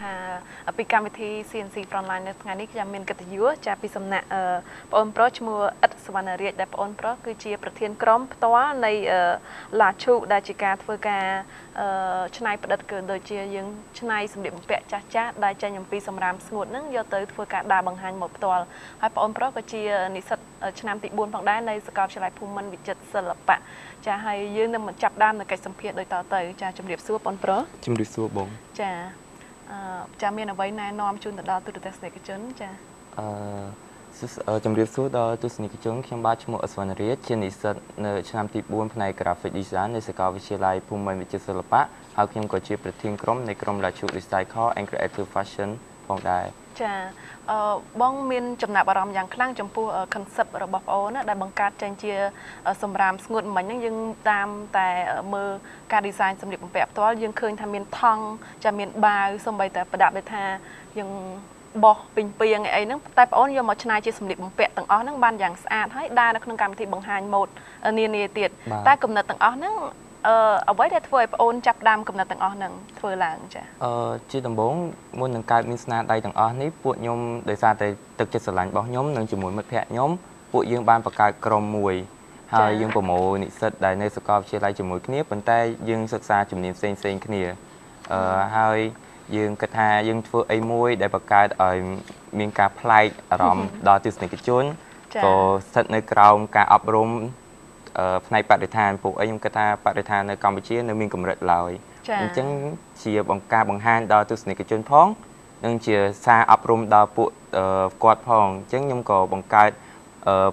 ថាពីកម្មវិធី CNC Frontline នៅថ្ងៃនេះខ្ញុំមានកិត្តិយសចាពីសំណាក់បងអូនប្រុសឈ្មោះអ៊ិតសវណ្ណរាជដែលបងអូនប្រុសគឺជាប្រធានក្រុមផ្ទាល់នៃឡាឈូដែលជាការធ្វើការច្នៃប្រឌិតគឺដូចជាយើងច្នៃសម្លៀកបំពាក់ចាស់ៗដែលចេញអំពីសម្រាមស្ងួតហ្នឹងយកទៅធ្វើការដើរបង្ហាញមកផ្ទាល់ហើយបងអូនប្រុសក៏ជានិស្សិតឆ្នាំទី4ផងដែរនៃសាកលវិទ្យាល័យភូមិន្ទវិចិត្រសិល្បៈចាហើយយើងនឹងមកចាប់ដើមនៅកិច្ចសម្ភាសន៍ដូចតទៅចាជំរាបសួរបងប្រុសជំរាបសួរបងចាចាមានអ្វីណែនាំជូនទៅដល់ទូរទស្សនិកជនចាជំរាបសួរដល់ទស្សនិកជនខ្ញុំបាទឈ្មោះអស្វណ្ណរាជជានិស្សិតនៅឆ្នាំទី4ផ្នែក Graphic Design នៃសាកលវិទ្យាល័យភូមិន្ទវិចិត្រសិល្បៈហើយខ្ញុំក៏ជាប្រធានក្រុមនៃក្រុម Lachu Recycle and Creative Fashion ផងដែរចាបងមានចំណាប់អារម្មណ៍យ៉ាងខ្លាំងចំពោះ concept របស់បងអូនដែលបង្កើតចេញជាសម្រាមស្ងួតមិញហ្នឹងយើងតាមតែមើលការ design សម្លៀកបំពាក់ផ្ទាល់យើងឃើញថាមានថង់ចាមានបាវសូម្បីតែប្រដាប់ដូចថាយើងបោះពេញពីងអីហ្នឹងតែបងអូនយកមកច្នៃជាសម្លៀកបំពាក់ទាំងអស់ហ្នឹងបានយ៉ាងស្អាតហើយដើរនៅក្នុងកម្មវិធីបង្ហាញម៉ូដនានាទៀតតែគំនិតទាំងអស់ហ្នឹងអ្វីដែលធ្វើឲ្យបងអូនចាប់ដើមកំណត់ទាំងអស់ហ្នឹងធ្វើឡើងចាជាដំបូងមុននឹងកើតមានស្នាដៃទាំងអស់នេះពួកខ្ញុំដោយសារតែទឹកចិត្តស្រឡាញ់របស់ខ្ញុំនិងជាមួយមិត្តភ័ក្តិខ្ញុំពួកយើងបានបង្កើតក្រុមមួយហើយយើងប្រមូលនិស្សិតដែលនៅសាកលវិទ្យាល័យជាមួយគ្នាប៉ុន្តែយើងសិក្សាជំនាញផ្សេងៗគ្នាហើយយើងគិតថាយើងធ្វើអីមួយដែលបង្កើតឲ្យមានការប្លែកអារម្មណ៍ដល់ទស្សនិកជនក៏ស្ថិតនៅក្រោមការអប់រំផ្នែកបរិស្ថានពួកខ្ញុំគិតថាបរិស្ថាននៅកម្ពុជានៅមានកម្រិតឡើយអញ្ចឹងជាបង្ហាញដល់ទស្សនិកជនផងនិងជាសារអប់រំដល់ពួកគាត់ផងអញ្ចឹងខ្ញុំក៏បង្កើត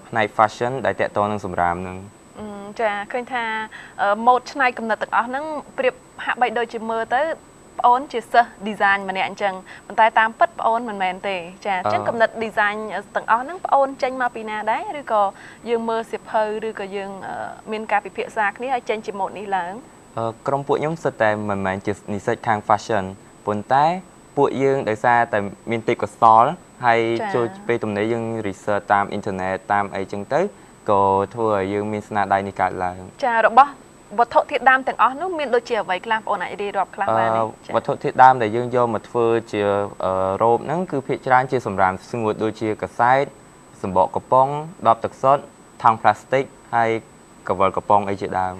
ផ្នែក fashion ដែលតាក់ទងនឹងសម្រាមហ្នឹងចាឃើញថាម៉ូដច្នៃកំណត់ទាំងអស់ហ្នឹងប្រៀបហាក់បីដូចជាមើលទៅបងអូនជាសិស្ស design ម្នាក់អញ្ចឹងប៉ុន្តែតាមពិតបងអូនមិនមែនទេចាអញ្ចឹងកំណត់ design ទាំងអស់ហ្នឹងបងអូនចេញមកពីណាដែរឬក៏យើងមើលសៀវភៅឬក៏យើងមានការពិភាក្សាគ្នាហើយចេញជាម៉ូដនេះឡើងក្រុមពួកខ្ញុំសិតតែមិនមែនជានិស្សិតខាង fashion ប៉ុន្តែពួកយើងដោយសារតែមានទេពកោសល្យហើយចូលពេលទំនេរយើង research តាមអ៊ីនធឺណិតតាមអីចឹងទៅក៏ធ្វើឲ្យយើងមានស្នាដៃនេះកើតឡើងចារបស់វត្ថុធាតុដើមទាំងអស់នោះមានដូចជាអ្វីខ្លះបងអូនអាចរៀបរាប់ខ្លះបានទេវត្ថុធាតុដើមដែលយើងយកមកធ្វើជារ៉ូបហ្នឹងគឺភាគច្រើនជាសម្រាមស្ងួតដូចជាកាសែតសម្បកកំប៉ុងដបទឹកសុទ្ធថង់ផ្លាស្ទិកហើយកវលកំប៉ុងអីជាដើម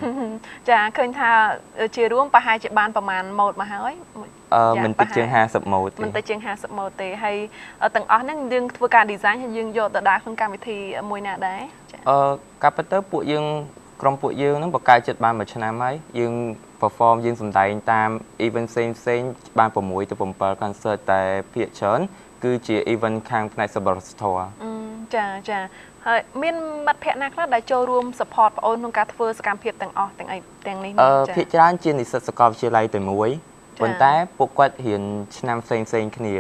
ចាឃើញថាជារួមប្រហែលជាបានប្រមាណម៉ូដមកហើយមិនតិចជាង50ម៉ូដទេមិនតិចជាង50ម៉ូដទេហើយទាំងអស់ហ្នឹងយើងធ្វើការ design ហើយយើងយកទៅដាក់ក្នុងកម្មវិធីមួយណាដែរការពិតទៅពួកយើងក្រុមពួកយើងហ្នឹងបង្កើតចិត្តបានមួយឆ្នាំហើយយើង perform យើងសម្ដែងតាម event ផ្សេងបាន6ទៅ7 concert តែភាគច្រើនគឺជា event ខាងផ្នែកសប្បុរសធម៌ចាហើយមានមិត្តភ័ក្តិណាខ្លះដែលចូលរួម support បងអូនក្នុងការធ្វើសកម្មភាពទាំងអស់ទាំងនេះចាភាគច្រើនជានិស្សិតសាកលវិទ្យាល័យតែមួយប៉ុន្តែពួកគាត់រៀនឆ្នាំផ្សេងគ្នា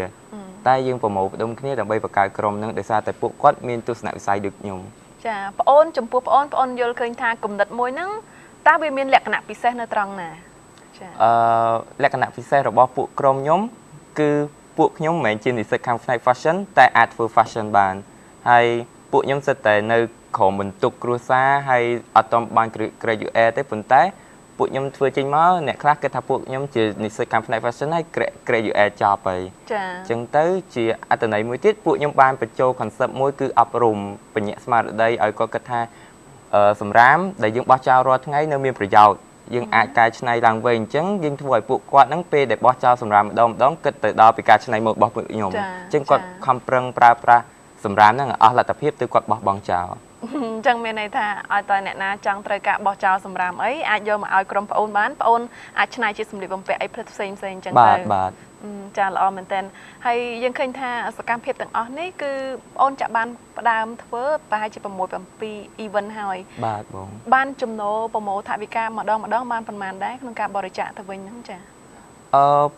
តែយើងប្រមូលផ្ដុំគ្នាដើម្បីបង្កើតក្រុមហ្នឹងដោយសារតែពួកគាត់មានទស្សនវិស័យដូចខ្ញុំចាបងអូនចំពោះបងអូនយល់ឃើញថាគំនិតមួយហ្នឹងតើវាមានលក្ខណៈពិសេសនៅត្រង់ណាចាលក្ខណៈពិសេសរបស់ពួកក្រុមខ្ញុំគឺពួកខ្ញុំមិនមែនជានិស្សិតខាងផ្នែក fashion តែអាចធ្វើ fashion បានហើយពួកខ្ញុំសិតតែនៅក្រោមបន្ទុកគ្រួសារហើយអត់ទាន់បាន graduate ទេប៉ុន្តែពួកខ្ញុំធ្វើចេញមកអ្នកខ្លះគិតថាពួកខ្ញុំជានិស្សិតខាងផ្នែក fashion ហើយ graduate ចប់ហើយចាអញ្ចឹងទៅជាអត្ថន័យមួយទៀតពួកខ្ញុំបានបញ្ចូល concept មួយគឺអប់រំបញ្ញាក់ស្មារតីឲ្យគាត់គិតថាសម្រាមដែលយើងបោះចោលរាល់ថ្ងៃនៅមានប្រយោជន៍យើងអាចកែច្នៃឡើងវិញអញ្ចឹងយើងធ្វើឲ្យពួកគាត់ហ្នឹងពេលដែលបោះចោលសម្រាមម្ដងគិតទៅដល់ពីការច្នៃម៉ូដរបស់ពួកខ្ញុំអញ្ចឹងគាត់ខំប្រឹងប្រើប្រាស់សម្រាមហ្នឹងអស់លទ្ធភាពទៅគាត់បោះបង់ចោលអញ្ចឹងមានន័យថាឲ្យតើអ្នកណាចង់ត្រូវការបោះចោលសម្រាមអីអាចយកមកឲ្យក្រុមប្អូនបានប្អូនអាចច្នៃជាសម្លៀកបំពាក់អីផ្សេងអញ្ចឹងទៅបាទចាល្អមែនតើហើយយើងឃើញថាសកម្មភាពទាំងអស់នេះគឺប្អូនចាក់បានផ្ដើមធ្វើប្រហែលជា6-7 event ហើយបាទបងបានចំណូលប្រមូលថវិកាម្ដងបានប៉ុន្មានដែរក្នុងការបរិច្ចាគទៅវិញហ្នឹងចា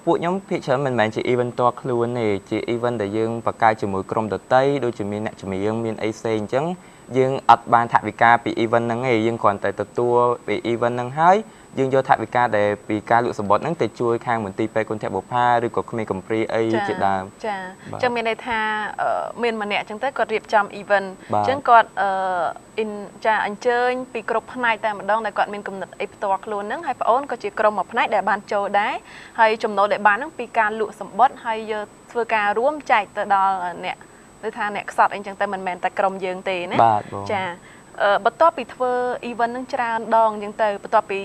ពួកខ្ញុំភាគច្រើនមិនមែនជា event តខ្លួនទេជា event ដែលយើងបង្កើតជាមួយក្រុមដតីដូចជាមានអ្នកចម្រៀងមានអីផ្សេងអញ្ចឹងយើងអត់បានថវិកាពី event ហ្នឹងទេយើងគ្រាន់តែទទួលពី event ហ្នឹងហើយ យើងយកថវិកាដែលពីការលក់សម្បត្តិហ្នឹងទៅជួយខាងមន្ទីរពេទ្យគុណធបុប្ផាឬក៏ក្មេងកំព្រាអីជាដើមចាចឹងមានន័យថាមានម្នាក់ចឹងទៅគាត់រៀបចំ event ចឹងគាត់ចាអញ្ជើញពីគ្រប់ផ្នែកតែម្ដងដែលគាត់មានគំនិតអីផ្ទាល់ខ្លួនហ្នឹងហើយបងអូនក៏ជាក្រុមមួយផ្នែកដែលបានចូលដែរហើយចំណូលដែលបានហ្នឹងពីការលក់សម្បត្តិហើយយកធ្វើការរួមចែកទៅដល់អ្នកឬថាអ្នកខ្សត់អីចឹងទៅមិនមែនតែក្រុមយើងទេណាចាបន្ទាប់ពីធ្វើ event ហ្នឹងច្រើនដងអញ្ចឹងទៅបន្ទាប់ពី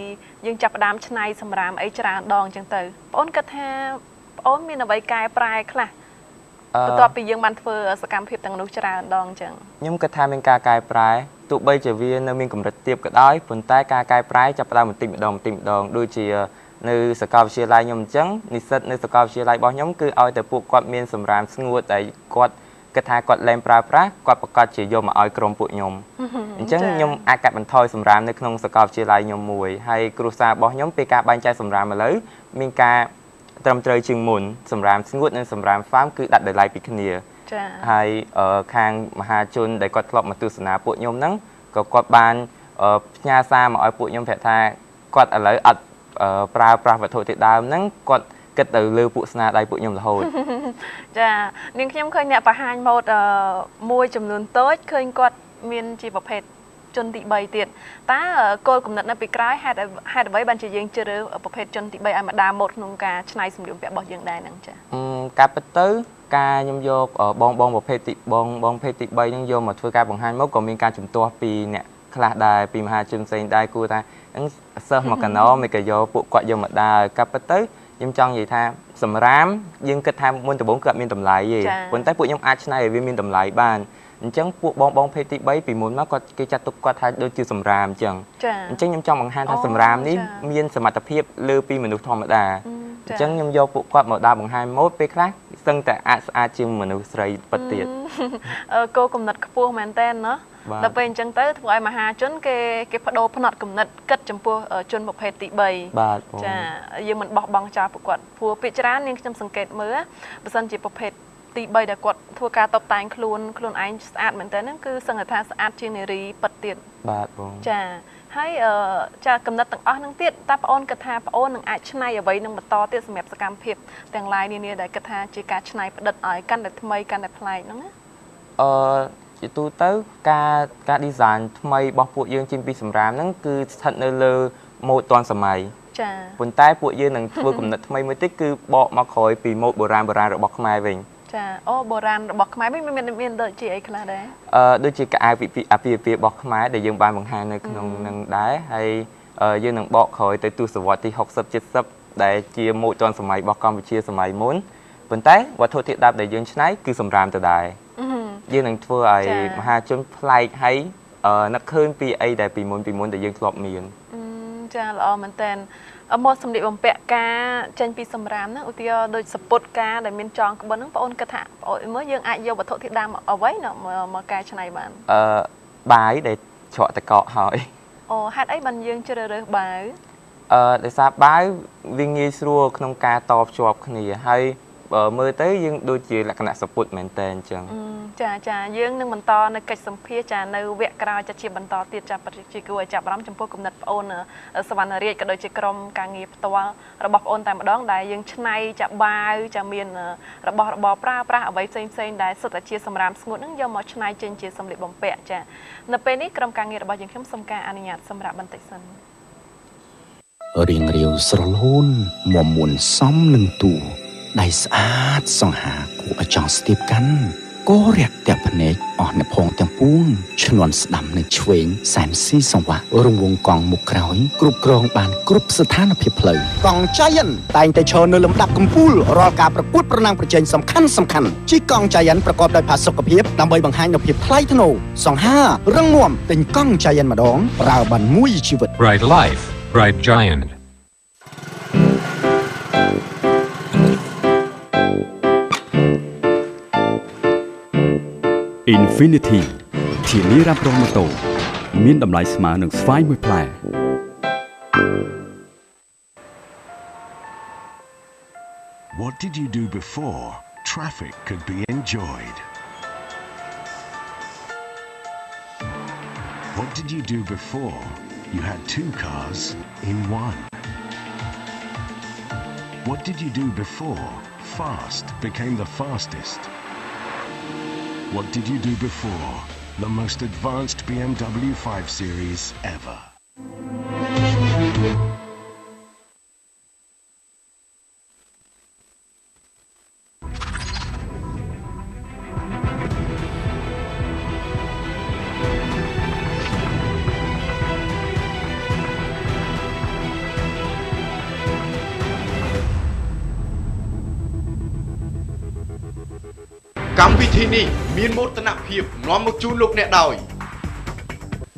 យើងចាប់ផ្ដើមឆ្នៃសម្រាមអីច្រើនដងអញ្ចឹងទៅបងអូនគិតថាបងអូនមានអ្វីកែប្រែខ្លះបន្ទាប់ពីយើងបានធ្វើសកម្មភាពទាំងនោះច្រើនដងអញ្ចឹងខ្ញុំគិតថាមានការកែប្រែទោះបីជាវានៅមានកម្រិតទាបក៏ដោយប៉ុន្តែការកែប្រែចាប់ផ្ដើមបន្តិចម្ដងដូចជានៅសាកលវិទ្យាល័យខ្ញុំអញ្ចឹងនិស្សិតនៅសាកលវិទ្យាល័យរបស់ខ្ញុំគឺឲ្យតែពួកគាត់មានសម្រាមស្ងួតដែលគាត់គិតថាគាត់លែងប្រើប្រាស់គាត់ប្រកាសជាយកមកឲ្យក្រុមពួកខ្ញុំអញ្ចឹងខ្ញុំអាចកាត់បន្ថយសម្រាមនៅក្នុងសាកលវិទ្យាល័យខ្ញុំមួយហើយគ្រួសាររបស់ខ្ញុំពេលការបែងចែកសម្រាមឥឡូវមានការត្រឹមត្រូវជាងមុនសម្រាមស្ងួតនិងសម្រាមហ្វាមគឺដាក់តម្លៃពីគ្នាចា៎ហើយខាងមហាជនដែលគាត់ធ្លាប់មកទស្សនាពួកខ្ញុំហ្នឹងក៏គាត់បានផ្ញើសារមកឲ្យពួកខ្ញុំប្រាប់ថាគាត់ឥឡូវអត់ប្រើប្រាស់វត្ថុធាតុដើមហ្នឹងគាត់គិតទៅលើពួកស្នាដៃពួកខ្ញុំរហូតចានាងខ្ញុំឃើញអ្នកបង្ហាញម៉ូដមួយចំនួនតូចឃើញគាត់មានជាប្រភេទជនទី3ទៀតតើគោលគំនិតនៅពីក្រោយហេតុអ្វីបានជាយើងជ្រើសរើសប្រភេទជនទី3ឲ្យមកដើរម៉ូដក្នុងការច្នៃសម្លៀកបំពាក់របស់យើងដែរហ្នឹងចាការពិតទៅការខ្ញុំយកបងប្រភេទទីបងភេទទី3ហ្នឹងយកមកធ្វើការបង្ហាញមកក៏មានការជំទាស់ពីអ្នកខ្លះដែរពីមហាជនផ្សេងដែរគួរថាហ្នឹងសិស្សមកកណោមិនក៏យកពួកគាត់យកមកដើរការពិតទៅខ្ញុំចង់និយាយថាសម្រាមយើងគិតថាមុនដំបូងគឺអត់មានតម្លៃទេប៉ុន្តែពួកខ្ញុំអាចច្នៃឲ្យវាមានតម្លៃបានអញ្ចឹងពួកបងភេទទី3ពីមុនមកគាត់គេចាត់ទុកគាត់ថាដូចជាសម្រាមអញ្ចឹងអញ្ចឹងខ្ញុំចង់បង្ហាញថាសម្រាមនេះមានសមត្ថភាពលើពីមនុស្សធម្មតាអញ្ចឹងខ្ញុំយកពួកគាត់មកដើរបង្ហាញម៉ូដពេលខ្លះសឹងតែអាចស្អាតជាងមនុស្សស្រីពិតទៀតគោលគំនិតខ្ពស់មែនតើណាដល់ពេលអញ្ចឹងទៅធ្វើឲ្យមហាជនគេបដូរផ្នត់គំនិតគិតចំពោះជនប្រភេទទី3ចាយើងមិនបោះបង់ចោលពួកគាត់ព្រោះពាក្យច្រើននាងខ្ញុំសង្កេតមើលបើសិនជាប្រភេទទី3ដែលគាត់ធ្វើការតុបតែងខ្លួនឯងស្អាតមែនតើហ្នឹងគឺសង្កេតថាស្អាតជាងនារីពិតទៀតបាទបងចាហើយចាគំនិតទាំងអស់ហ្នឹងទៀតតើបងអូនគិតថាបងអូននឹងអាចច្នៃអ្វីនឹងបន្តទៀតសម្រាប់សកម្មភាពទាំងឡាយនានាដែលគិតថាជាការច្នៃប្រឌិតឲ្យកាន់តែថ្មីកាន់តែប្លែកហ្នឹងណាជាទូទៅការ design ថ្មីរបស់ពួកយើងជាងពីសម្រាមហ្នឹងគឺស្ថិតនៅលើម៉ូដទាន់សម័យចាប៉ុន្តែពួកយើងនឹងធ្វើគំនិតថ្មីមួយទៀតគឺបកមកក្រោយពីម៉ូដបុរាណរបស់ខ្មែរវិញចាអូបុរាណរបស់ខ្មែរវិញមានដូចជាអីខ្លះដែរដូចជាកៅអៅអាពាហ៍ពិពាហ៍របស់ខ្មែរដែលយើងបានបង្ហាញនៅក្នុងនឹងដែរហើយយើងនឹងបកក្រោយទៅទសវត្សរ៍ទី60 70ដែលជាម៉ូដទាន់សម័យរបស់កម្ពុជាសម័យមុនប៉ុន្តែវត្ថុធាតុដើមដែលយើងច្នៃគឺសម្រាមទៅដែរយើងនឹងធ្វើឲ្យមហាជនប្លែកហើយនឹកឃើញពីអីដែលពីមុនដែលយើងធ្លាប់មានចាល្អមែនតើម៉ូដសម្លៀកបំពាក់ការចេញពីសម្រាមហ្នឹងឧទាហរណ៍ដូចសពុតការដែលមានចងក្បិនហ្នឹងបងអូនគិតថាមើលយើងអាចយកវត្ថុធាតុដើមអ្វីមកកែច្នៃបានបាយដែលច្រកតកកហើយអូហេតុអីបានយើងជ្រើសរើសបាវដោយសារបាវវាងាយស្រួលក្នុងការតភ្ជាប់គ្នាហើយមើលទៅយើងដូចជាលក្ខណៈសពុតមែនតើអញ្ចឹងចាយើងនឹងបន្តនៅកិច្ចសម្ភាសចានៅវគ្គក្រោយចាជាបន្តទៀតចាជាគួរឲ្យចាប់អារម្មណ៍ចំពោះគំនិតប្អូនសវណ្ណរាជក៏ដូចជាក្រុមការងារផ្ទាល់របស់ប្អូនតែម្ដងដែលយើងច្នៃចាបាវចាមានរបស់របរប្រើប្រាស់អ្វីផ្សេងដែលសុទ្ធតែជាសម្រាមស្ងួតហ្នឹងយកមកច្នៃចេញជាសម្លៀកបំពាក់ចានៅពេលនេះក្រុមការងាររបស់យើងខ្ញុំសូមការអនុញ្ញាតសម្រាប់បន្តិចសិនរៀងរាវស្រលូនមមួនសំនឹងទូដៃស្អាតសង្ហាគួរឲ្យចង់ស្ទាបកាន់ក៏រាក់តែភ្នែកអស់អ្នកផងទាំងពួងឈ្នន់ស្ដាំនៅឆ្វេងសែនស៊ីសង្វាក់រង្វង់កង់មុខក្រោយគ្រប់គ្រងបានគ្រប់ស្ថានភាពផ្លូវកង់ Giant តែងតែឈរនៅលំដាប់កំពូលរាល់ការប្រកួតប្រណាំងប្រជែងសំខាន់ជិះកង់ Giant ប្រកបដោយផាសុកភាពដើម្បីបង្ហាញនូវភាពថ្លៃថ្នូរសង្ហារឹងមាំទិញកង់ Giant ម្ដងប្រើបានមួយជីវិត Bright Life Bright Giant Infinity ធានារ៉ាប់រងម៉ូតូមានតម្លៃស្មើនឹងស្វាយមួយផ្លែ What did you do before traffic could be enjoyed? What did you do before you had 2 cars in 1. What did you do before fast became the fastest? What did you do before the most advanced BMW 5 Series ever?កម្មវិធីនេះមានមោទនភាពនាំមកជូនលោកអ្នកដោយ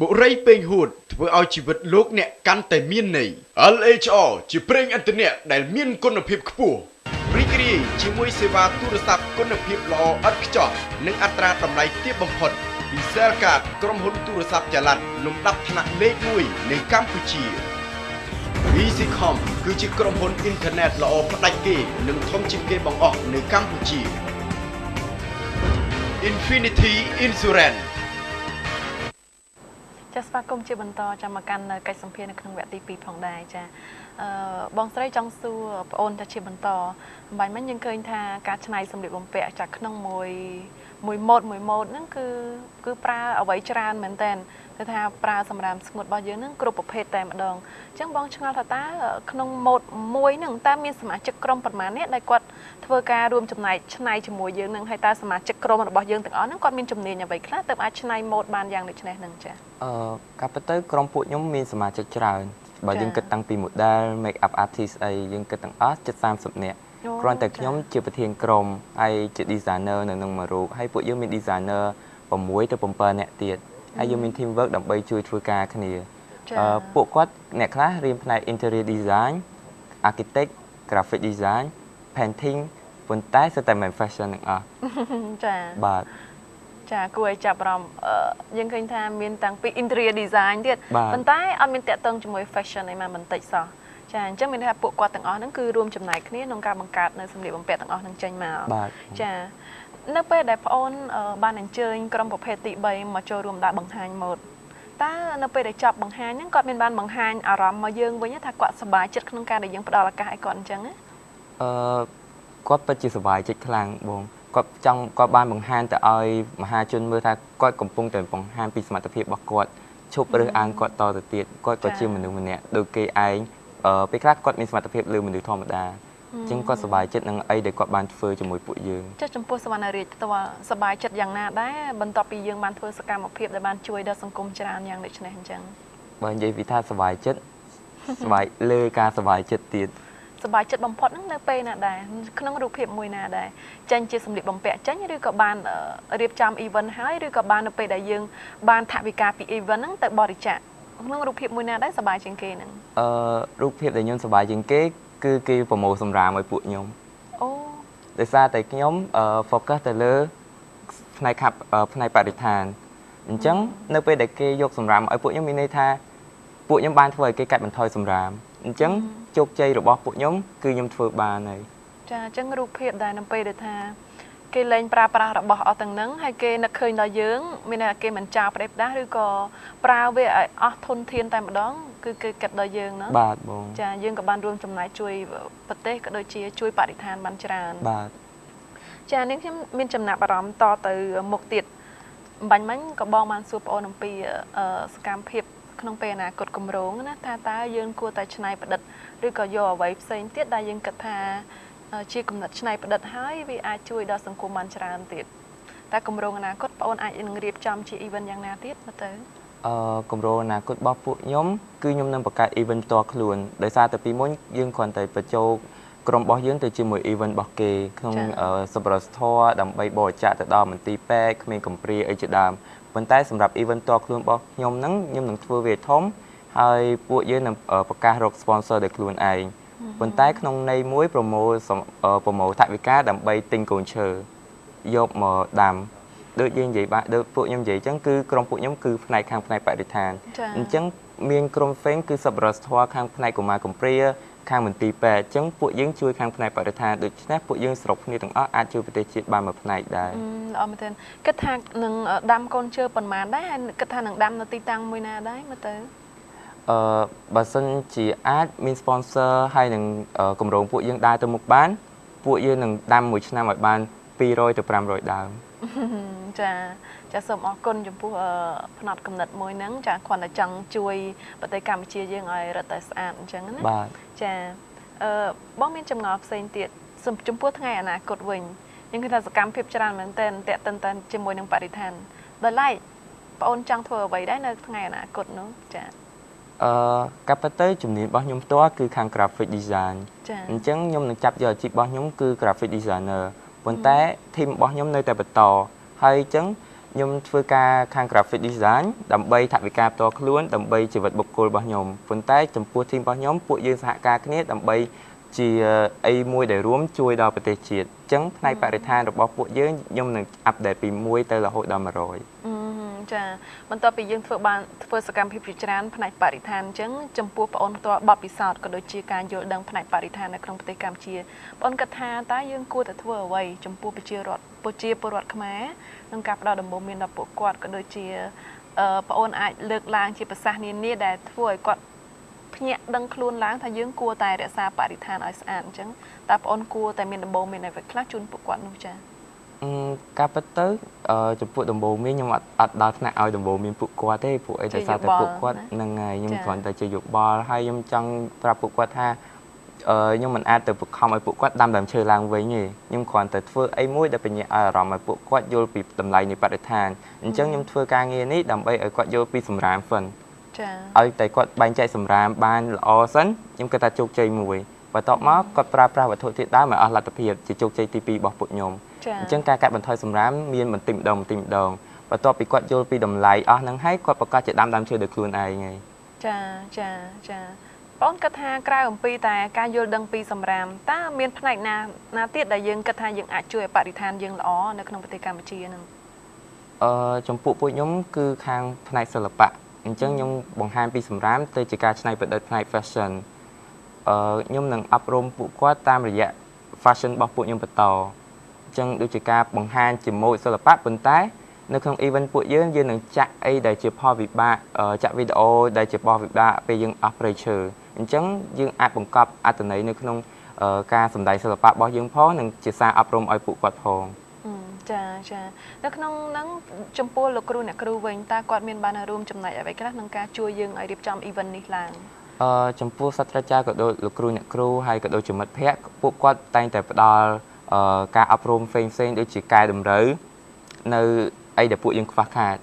បុរីពេញហួតធ្វើឲ្យជីវិតលោកអ្នកកាន់តែមានន័យ LHR ជាប្រេងឥន្ធនៈដែលមានគុណភាពខ្ពស់រីករាយជាមួយសេវាទូរស័ព្ទគុណភាពល្អឥតខ្ចោះនិងអត្រាតម្លៃទាបបំផុតពី Cellcard ក្រុមហ៊ុនទូរស័ព្ទចល័តលំដាប់ថ្នាក់លេខ1នៃកម្ពុជា EasyCom គឺជាក្រុមហ៊ុនអ៊ីនធឺណិតល្អផ្ដាច់គេនិងធំជាងគេបង្អស់នៅកម្ពុជា Infinity Insurance ចាសស្វាគមន៍ជាបន្តចាំមកកាន់កិច្ចសម្ភាសន៍នៅក្នុងវគ្គទី2ផងដែរចាបងស្រីចង់សួរបងអូនថាជាបន្តបាញ់មិញយើងឃើញថាការច្នៃសម្លៀកបំពាក់ចាស់ក្នុងមួយម៉ូតហ្នឹងគឺប្រើអ្វីច្រើនមែនតើគឺថាប្រើសម្រាប់ស្ងួតរបស់យើងហ្នឹងគ្រប់ប្រភេទតែម្ដងអញ្ចឹងបងឆ្ងល់ថាតើក្នុងម៉ូតមួយហ្នឹងតើមានសមាជិកក្រុមប៉ុន្មាននាក់ដែលគាត់ធ្វើការរួមចំណែកច្នៃជាមួយយើងហ្នឹងហើយតើសមាជិកក្រុមរបស់យើងទាំងអស់ហ្នឹងគាត់មានជំនាញអ្វីខ្លះទើបអាចច្នៃម៉ូតបានយ៉ាងដូចនេះហ្នឹងចាការពិតទៅក្រុមពួកខ្ញុំមានសមាជិកច្រើនបើយើងគិតតាំងពី model make up artist អីយើងគិតទាំងអស់ជិត30នាក់គ្រាន់តែខ្ញុំជាប្រធានក្រុមហើយជា designer នៅក្នុងមួយរូបហើយពួកយើងមាន designer 6ទៅ7នាក់ទៀតហើយយើងមាន team work ដើម្បីជួយធ្វើការគ្នាពួកគាត់អ្នកខ្លះរៀនផ្នែក interior design architect graphic design painting ប៉ុន្តែសិតតែមិន fashion ទាំងអស់ចាបាទចាគួរឲ្យចាប់អារម្មណ៍យើងឃើញថាមានតាំងពី interior design ទៀតប៉ុន្តែអត់មានតាក់ទងជាមួយ fashion អីមកបន្តិចសោះចាអញ្ចឹងមានថាពួកគាត់ទាំងអស់ហ្នឹងគឺរួមចំណែកគ្នាក្នុងការបង្កើតនៅសម្លៀកបំពាក់ទាំងអស់ហ្នឹងចេញមកចានៅពេលដែលប្អូនបានអញ្ជើញក្រុមប្រភេទទី3មកចូលរួមដាក់បង្ហាញម៉ូដតើនៅពេលដែលចប់បង្ហាញហ្នឹងគាត់មានបានបង្ហាញអារម្មណ៍មកយើងវិញថាគាត់សប្បាយចិត្តក្នុងការដែលយើងផ្ដល់ឱកាសឲ្យគាត់អញ្ចឹងគាត់ពិតជាសប្បាយចិត្តខ្លាំងបងគាត់បានបង្ហាញទៅឲ្យមហាជនមើលថាគាត់កំពុងតែបង្ហាញពីសមត្ថភាពរបស់គាត់ឈប់រើសអើងគាត់តទៅទៀតគាត់ក៏ជាមនុស្សម្នាក់ដូចគេឯងពេលខ្លះគាត់មានសមត្ថភាពលើមនុស្សធម្មតាអញ្ចឹងគាត់សប្បាយចិត្តនឹងអីដែលគាត់បានធ្វើជាមួយពួកយើងចុះចំពោះសវណ្ណរាជផ្ទាល់សប្បាយចិត្តយ៉ាងណាដែរបន្ទាប់ពីយើងបានធ្វើសកម្មភាពដែលបានជួយដល់សង្គមច្រើនយ៉ាងដូចនេះអញ្ចឹងបើនិយាយពីថាសប្បាយចិត្តសប្បាយលើការសប្បាយចិត្តទៀតសប្បាយចិត្តបំផុតហ្នឹងនៅពេលណាដែរក្នុងរូបភាពមួយណាដែរចេញជាសម្លៀកបំពាក់ចេញឬក៏បានរៀបចំ event ហើយឬក៏បាននៅពេលដែលយើងបានថវិកាពី event ហ្នឹងទៅបរិច្ចាគក្នុងរូបភាពមួយណាដែរសប្បាយជាងគេហ្នឹងរូបភាពដែលខ្ញុំសប្បាយជាងគេគឺគេប្រមូលសម្រាមឲ្យពួកខ្ញុំអូដោយសារតែខ្ញុំ focus ទៅលើផ្នែកបរិស្ថានអញ្ចឹងនៅពេលដែលគេយកសម្រាមឲ្យពួកខ្ញុំមានន័យថាពួកខ្ញុំបានធ្វើឲ្យគេកាត់បន្ថយសម្រាមអញ្ចឹងជោគជ័យរបស់ពួកខ្ញុំគឺខ្ញុំធ្វើបានហើយចាអញ្ចឹងរូបភាពដែលនៅពេលដែលថាគេលែងប្រើប្រាស់របស់អស់ទាំងហ្នឹងហើយគេនឹកឃើញដល់យើងមានតែគេមិនចោលផ្ដេសផ្ដាស់ឬក៏ប្រើវាឲ្យអស់ធនធានតែម្ដងគឺគេគិតដល់យើងណាបាទបងចាយើងក៏បានរួមចំណែកជួយប្រទេសក៏ដូចជាជួយបរិស្ថានបានច្រើនបាទចានេះខ្ញុំមានចំណាប់អារម្មណ៍តទៅមុខទៀតបាញ់មិញក៏បងបានសួរបងអូនអំពីសកម្មភាពក្នុងពេលអនាគតគម្រោងណាថាតើយើងគួរតែច្នៃប្រឌិតឬក៏យកអ្វីផ្សេងទៀតដែលយើងគិតថាជាគំនិតច្នៃប្រឌិតហើយវាអាចជួយដល់សង្គមបានច្រើនទៀតតែគម្រោងអនាគតបងអូនអាចនឹងរៀបចំជា event យ៉ាងណាទៀតមើលទៅគម្រោងអនាគតរបស់ពួកខ្ញុំគឺខ្ញុំនឹងបង្កើត event ផ្ទាល់ខ្លួនដោយសារតែពីមុនយើងគ្រាន់តែបញ្ចូលក្រុមរបស់យើងទៅជាមួយ event របស់គេក្នុងសប្បុរសធម៌ដើម្បីបរិច្ចាគទៅដល់មន្ទីរពេទ្យក្មេងកំព្រាអីជាដើមប៉ុន្តែសម្រាប់ event ផ្ទាល់ខ្លួនរបស់ខ្ញុំហ្នឹងខ្ញុំនឹងធ្វើវាធំហើយពួកយើងនឹងប្រកាសរក sponsor ដោយខ្លួនឯងប៉ុន្តែក្នុងន័យមួយប្រមូលថវិកាដើម្បីទិញកូនឈើយកមកដាំដូចយើងនិយាយបាទដូចពួកខ្ញុំនិយាយអញ្ចឹងគឺក្រុមពួកខ្ញុំគឺផ្នែកខាងផ្នែកបរិស្ថានអញ្ចឹងមានក្រុម FEN គឺសប្បុរសធម៌ខាងផ្នែកកុមារកំព្រាខាងមន្ទីរពេទ្យអញ្ចឹងពួកយើងជួយខាងផ្នែកបរិស្ថានដូច្នេះពួកយើងសរុបគ្នាទាំងអស់អាចជួយប្រទេសជាតិបានមួយផ្នែកដែរល្អមែនទែនគិតថានឹងដាំកូនឈើប៉ុន្មានដែរគិតថានឹងដាំនៅទីតាំងមួយណាដែរមើលទៅ បើសិនជាអាចមាន sponsor ហើយនឹងគម្រោងពួកយើងដើរទៅមុខបានពួកយើងនឹងដាំមួយឆ្នាំឲ្យបាន200ទៅ500ដើមចាសូមអរគុណចំពោះផ្នែកកំណត់មួយហ្នឹងចាគ្រាន់តែចង់ជួយប្រទេសកម្ពុជាយើងឲ្យរឹតតែស្អាតអញ្ចឹងណាបាទចាបងមានចម្ងល់ផ្សេងទៀតចំពោះថ្ងៃអនាគតវិញយើងឃើញថាសកម្មភាពច្រើនមែនទែនតេតិនតជាមួយនឹងបរិស្ថានដោយឡែកបងអូនចង់ធ្វើអ្វីដែរនៅថ្ងៃអនាគតនោះចាកាប់ទៅជំនាញរបស់ខ្ញុំផ្ទាល់គឺខាង graphic design អញ្ចឹងខ្ញុំនឹងចាប់យកអាជីពរបស់ខ្ញុំគឺ graphic designer ប៉ុន្តែ team របស់ខ្ញុំនៅតែបន្តហើយអញ្ចឹងខ្ញុំធ្វើការខាង graphic design ដើម្បីថវិកាផ្ទាល់ខ្លួនដើម្បីជីវិតបុគ្គលរបស់ខ្ញុំប៉ុន្តែចំពោះ team របស់ខ្ញុំពួកយើងសហការគ្នាដើម្បីជាអីមួយដែលរួមជួយដល់ប្រទេសជាតិអញ្ចឹងផ្នែកបរិស្ថានរបស់ពួកយើងខ្ញុំនឹងអាប់ដេតពី1ទៅរហូតដល់100ចាបន្ទាប់ពីយើងធ្វើសកម្មភាពជាច្រើនផ្នែកបរិស្ថានអញ្ចឹងចំពោះបងអូនផ្ទាល់បទពិសោធន៍ក៏ដូចជាការយល់ដឹងផ្នែកបរិស្ថាននៅក្នុងប្រទេសកម្ពុជាបងអូនគិតថាតើយើងគួរតែធ្វើអ្វីចំពោះប្រជាពលរដ្ឋខ្មែរក្នុងការផ្ដល់ដំបូន្មានដល់ពួកគាត់ក៏ដូចជាបងអូនអាចលើកឡើងជាប្រសាសន៍នានាដែលធ្វើឲ្យគាត់ភ្ញាក់ដឹងខ្លួនឡើងថាយើងគួរតែរក្សាបរិស្ថានឲ្យស្អាតអញ្ចឹងតើបងអូនគួរតែមានដំបូន្មានអ្វីខ្លះជូនពួកគាត់នោះចាការពិតទៅចំពោះដំបូន្មានខ្ញុំអត់ដល់ថ្នាក់ឲ្យដំបូន្មានពួកគាត់ទេពួកអីដោយសារតែពួកគាត់នឹងហើយខ្ញុំគ្រាន់តែជាយោបល់ហើយខ្ញុំចង់ប្រាប់ពួកគាត់ថាខ្ញុំមិនអាចទៅបង្ខំឲ្យពួកគាត់ដាំដើមឈើឡើងវិញទេខ្ញុំគ្រាន់តែធ្វើអីមួយដែលបញ្ញាអារម្មណ៍ឲ្យពួកគាត់យល់ពីតម្លៃនៃបរិស្ថានអញ្ចឹងខ្ញុំធ្វើការងារនេះដើម្បីឲ្យគាត់យល់ពីសម្រាមហ្វិនឲ្យតែគាត់បែងចែកសម្រាមបានល្អសិនខ្ញុំគិតថាជោគជ័យមួយបន្ទាប់មកគាត់ប្រើប្រាស់វត្ថុធាតុដើមឲ្យអស់លទ្ធភាពជាជោគជ័យទី2របស់ពួកខ្ញុំអញ្ចឹងការកាត់បន្ថយសម្រាមមានបន្តិចម្ដងបន្ទាប់ពីគាត់យល់ពីតម្លៃអស់ហ្នឹងហើយគាត់ប្រកាសជាដាំដើមឈើដោយខ្លួនឯងហើយចាបងគិតថាក្រៅអំពីតែការយល់ដឹងពីសម្រាមតើមានផ្នែកណាទៀតដែលយើងគិតថាយើងអាចជួយឲ្យបរិស្ថានយើងល្អនៅក្នុងប្រទេសកម្ពុជាហ្នឹងចំពោះពួកខ្ញុំគឺខាងផ្នែកសិល្បៈអញ្ចឹងខ្ញុំបង្ហាញពីសម្រាមទៅជាការច្នៃប្រឌិតផ្នែក fashion ខ្ញុំនឹងអប់រំពួកគាត់តាមរយៈ fashion របស់ពួកខ្ញុំបន្តអញ្ចឹងដូចជាការបង្ហាញជាម៉ូដសិល្បៈប៉ុន្តែនៅក្នុង event ពួកយើងនឹងចាក់អីដែលជាផលវិបាកចាក់វីដេអូដែលជាផលវិបាកពេលយើងអស់ព្រៃឈើអញ្ចឹងយើងអាចបង្កប់អត្ថន័យនៅក្នុងការសម្ដែងសិល្បៈរបស់យើងផងនិងជាសារអប់រំឲ្យពួកគាត់ផងចានៅក្នុងហ្នឹងចំពោះលោកគ្រូអ្នកគ្រូវិញតើគាត់មានបានរួមចំណែកអ្វីខ្លះក្នុងការជួយយើងឲ្យរៀបចំ event នេះឡើងចំពោះសាស្ត្រាចារ្យក៏ដូចលោកគ្រូអ្នកគ្រូហើយក៏ដូចជាមិត្តភ័ក្តិពួកគាត់តែងតែផ្ដល់ការអប់រំផ្សេងដូចជាកែតម្រូវនៅអីដែលពួកយើងខ្វះខាត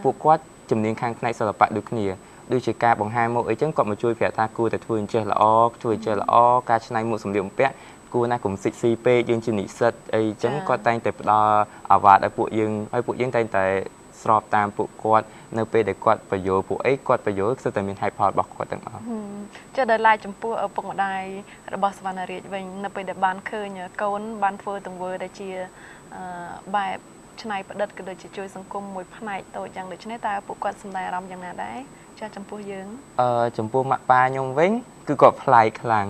ពួកគាត់ជំនាញខាងផ្នែកសិល្បៈដូចគ្នាដូចជាការបង្ហាញម៉ូដអីចឹងគាត់មកជួយប្រាប់ថាគួរតែធ្វើអញ្ចេះល្អជួយអញ្ចេះល្អការច្នៃម៉ូដសម្លៀកបំពាក់គួរណាកុំសិចស៊ីពេកយើងជានិស្សិតអីចឹងគាត់តែងតែផ្ដល់អាវ៉ាតឲ្យពួកយើងហើយពួកយើងតែងតែស្របតាមពួកគាត់នៅពេលដែលគាត់បញ្យល់ពួកអីគាត់បញ្យល់គឺតែមានហេតុផលរបស់គាត់ទាំងអស់ចាដល់ឡែកចំពោះឪពុកម្ដាយរបស់សវណ្ណរាជវិញនៅពេលដែលបានឃើញកូនបានធ្វើទង្វើដែលជាបែបច្នៃប្រឌិតក៏ដូចជាជួយសង្គមមួយផ្នែកតូចយ៉ាងដូចនេះតើពួកគាត់សម្ដែងអារម្មណ៍យ៉ាងណាដែរចាចំពោះយើងចំពោះម៉ាក់ប៉ាខ្ញុំវិញគឺគាត់ប្លែកខ្លាំង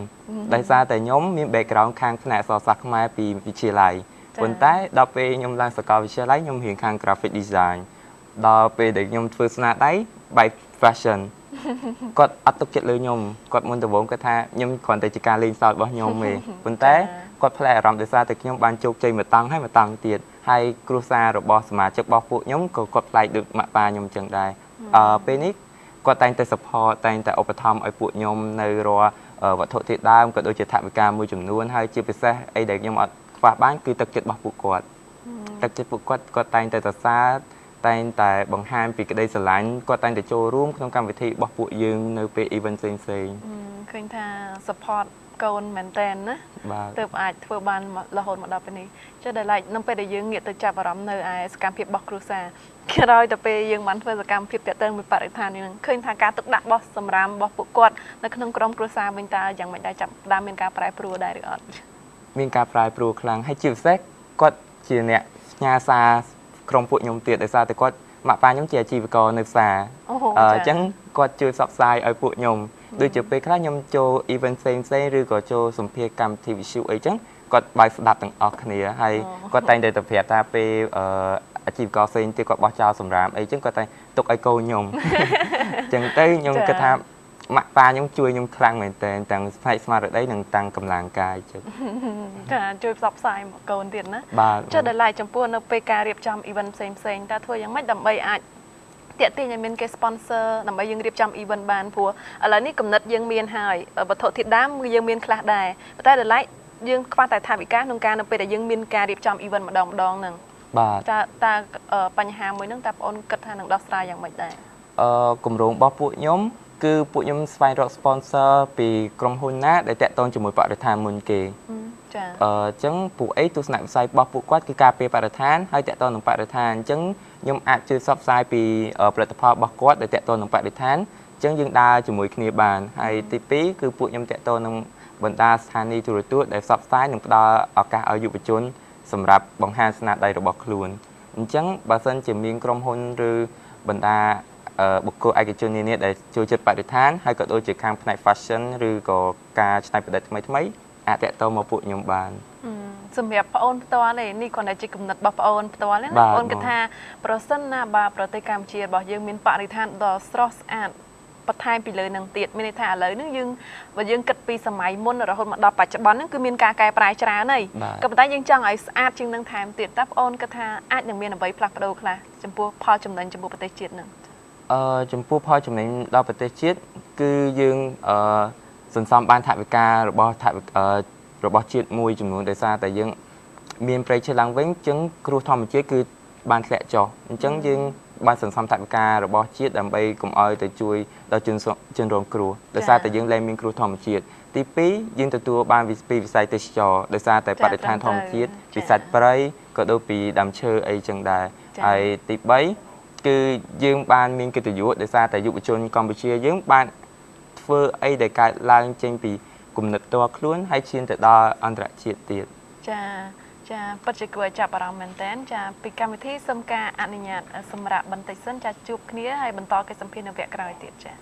ដោយសារតែខ្ញុំមាន background ខាងផ្នែកអក្សរសាស្ត្រខ្មែរពីវិទ្យាល័យប៉ុន្តែដល់ពេលខ្ញុំឡើងសាកលវិទ្យាល័យខ្ញុំរៀនខាង graphic design ដល់ពេលដែលខ្ញុំធ្វើស្នាដៃ by fashion គាត់អត់ទុកចិត្តលើខ្ញុំគាត់មុនដំបូងគាត់ថាខ្ញុំគ្រាន់តែជាការលេងសើចរបស់ខ្ញុំទេប៉ុន្តែគាត់ផ្លែអារម្មណ៍ដោយសារតែខ្ញុំបានជោគជ័យមួយតង់ហើយមួយតង់ទៀតហើយគ្រួសាររបស់សមាជិករបស់ពួកខ្ញុំក៏គាត់ផ្លែកដូចម៉ាក់ប៉ាខ្ញុំចឹងដែរពេលនេះគាត់តែងតែ support តែងតែឧបត្ថម្ភឲ្យពួកខ្ញុំនៅរាល់វត្ថុធាតុដើមក៏ដូចជាថវិកាមួយចំនួនហើយជាពិសេសអីដែលខ្ញុំអត់ខ្វះបានគឺទឹកចិត្តរបស់ពួកគាត់ទឹកចិត្តពួកគាត់តែងតែសរសើរតែងតែបង្ហាញពីក្តីស្រឡាញ់គាត់តែងតែចូលរួមក្នុងកម្មវិធីរបស់ពួកយើងនៅពេល event ផ្សេងឃើញថា support កូនមែនតែនណាទើបអាចធ្វើបានរហូតមកដល់ពេលនេះចុះដល់ឡែកនៅពេលដែលយើងងាកទៅចាប់អារម្មណ៍នៅឯសកម្មភាពរបស់គ្រួសារក្រោយទៅពេលយើងបានធ្វើសកម្មភាពទាក់ទងមួយបរិស្ថាននេះនឹងឃើញថាការទុកដាក់របស់សម្រាមរបស់ពួកគាត់នៅក្នុងក្រុមគ្រួសារវិញតើយ៉ាងម៉េចដែរចាប់ដើមមានការប្រែប្រួលដែរឬអត់មានការប្រែប្រួលខ្លាំងហើយជាពិសេសគាត់ជាអ្នកផ្ញើសារក្រុមពួកខ្ញុំទៀតដោយសារតែគាត់ម៉ាក់ប៉ាខ្ញុំជាអាជីវករនៅផ្សារអញ្ចឹងគាត់ជួយផ្សព្វផ្សាយឲ្យពួកខ្ញុំដូចជាពេលខ្លះខ្ញុំចូល event ផ្សេងឬក៏ចូលសម្ភារកម្មវិធីវិទ្យុអីចឹងគាត់បើកស្ដាប់ទាំងអស់គ្នាហើយគាត់តែងតែទៅប្រាប់ថាពេលអាជីវករផ្សេងទៀតគាត់បោះចោលសម្រាមអីចឹងគាត់តែទុកឲ្យកូនខ្ញុំអញ្ចឹងទៅខ្ញុំគិតថា ម៉ាក់ប៉ាខ្ញុំជួយខ្ញុំខ្លាំងមែនតើទាំងផ្នែកស្មារតីនិងទាំងកម្លាំងកាយចិត្តចាជួយផ្សព្វផ្សាយមកកូនទៀតណា បាទ ចុះដល់ឡែកចំពោះនៅពេលការរៀបចំ event ផ្សេងតើធ្វើយ៉ាងម៉េចដើម្បីអាចតាក់ទាញឲ្យមានគេ sponsor ដើម្បីយើងរៀបចំ event បានព្រោះឥឡូវនេះកំណត់យើងមានហើយវត្ថុធាតុដើមយើងមានខ្លះដែរប៉ុន្តែដល់ឡែកយើងខ្វះតែថវិកាក្នុងការនៅពេលដែលយើងមានការរៀបចំ event ម្ដងហ្នឹងបាទតើបញ្ហាមួយហ្នឹងតើបងអូនគិតថានឹងដោះស្រាយយ៉ាងម៉េចដែរគម្រោងរបស់ពួកខ្ញុំគឺពួកខ្ញុំស្វែងរក sponsor ពីក្រុមហ៊ុនណាដែលតាក់ទងជាមួយបរិស្ថានមុនគេចាអញ្ចឹងពួកអីទស្សនវិស័យរបស់ពួកគាត់គឺការពារបរិស្ថានហើយតាក់ទងនឹងបរិស្ថានអញ្ចឹងខ្ញុំអាចជួយផ្សព្វផ្សាយពីផលិតផលរបស់គាត់ដែលតាក់ទងនឹងបរិស្ថានអញ្ចឹងយើងដើរជាមួយគ្នាបានហើយទី2គឺពួកខ្ញុំតាក់ទងនឹងបណ្ដាស្ថានីយទូរទស្សន៍ដែលផ្សព្វផ្សាយនិងផ្ដល់ឱកាសឲ្យយុវជនសម្រាប់បង្ហាញស្នាដៃរបស់ខ្លួនអញ្ចឹងបើសិនជាមានក្រុមហ៊ុនឬបណ្ដាបុគ្គលឯកជននានាដែលជួយចិត្តបរិស្ថានហើយក៏ដូចជាខាងផ្នែក fashion ឬក៏ការច្នៃប្រឌិតថ្មីអាចតាក់ទងមកពួកខ្ញុំបានសម្រាប់បងអូនផ្ទាល់នេះគ្រាន់តែជាគំនិតរបស់បងអូនផ្ទាល់ណាបងអូនគិតថាប្រសិនណាបើប្រទេសកម្ពុជារបស់យើងមានបរិស្ថានដ៏ស្រស់ស្អាតបន្ថែមពីលើនឹងទៀតមានន័យថាឥឡូវហ្នឹងយើងគិតពីសម័យមុនរហូតមកដល់បច្ចុប្បន្នហ្នឹងគឺមានការកែប្រែច្រើនហើយក៏ប៉ុន្តែយើងចង់ឲ្យស្អាតជាងនឹងថែមទៀតតើបងអូនគិតថាអាចនឹងមានអ្វីផ្លាស់ប្ដូរខ្លះចំពោះផលចំណេញចំពោះប្រទេសជាតិហ្នឹងចំពោះផលចំណេញដល់ប្រទេសជាតិគឺយើងសន្សំបានថវិការបស់ជាតិមួយចំនួនដោយសារតែយើងមានប្រៃឈើឡើងវិញអញ្ចឹងគ្រោះធម្មជាតិគឺបានធ្លាក់ចុះអញ្ចឹងយើងបានសន្សំថវិការបស់ជាតិដើម្បីកុំឲ្យទៅជួយដល់ជនរងគ្រោះដោយសារតែយើងលែងមានគ្រោះធម្មជាតិទី2យើងទទួលបានពីវិស័យទេសចរដោយសារតែបរិស្ថានធម្មជាតិពីសត្វព្រៃក៏ដូចពីដើមឈើអីចឹងដែរហើយទី3គឺយើងបានមានកិត្តិយសដោយសារតែយុវជនកម្ពុជាយើងបានធ្វើអីដែលកើតឡើងចេញពីគំនិតផ្ទាល់ខ្លួនហើយឈានទៅដល់អន្តរជាតិទៀតចាពិតជាគួរឲ្យចាប់អារម្មណ៍មែនតើចាពីកម្មវិធីសូមការអនុញ្ញាតសម្រាប់បន្តិចសិនចាជួបគ្នាហើយបន្តកិច្ចសម្ភាសន៍នៅវគ្គក្រោយទៀតចា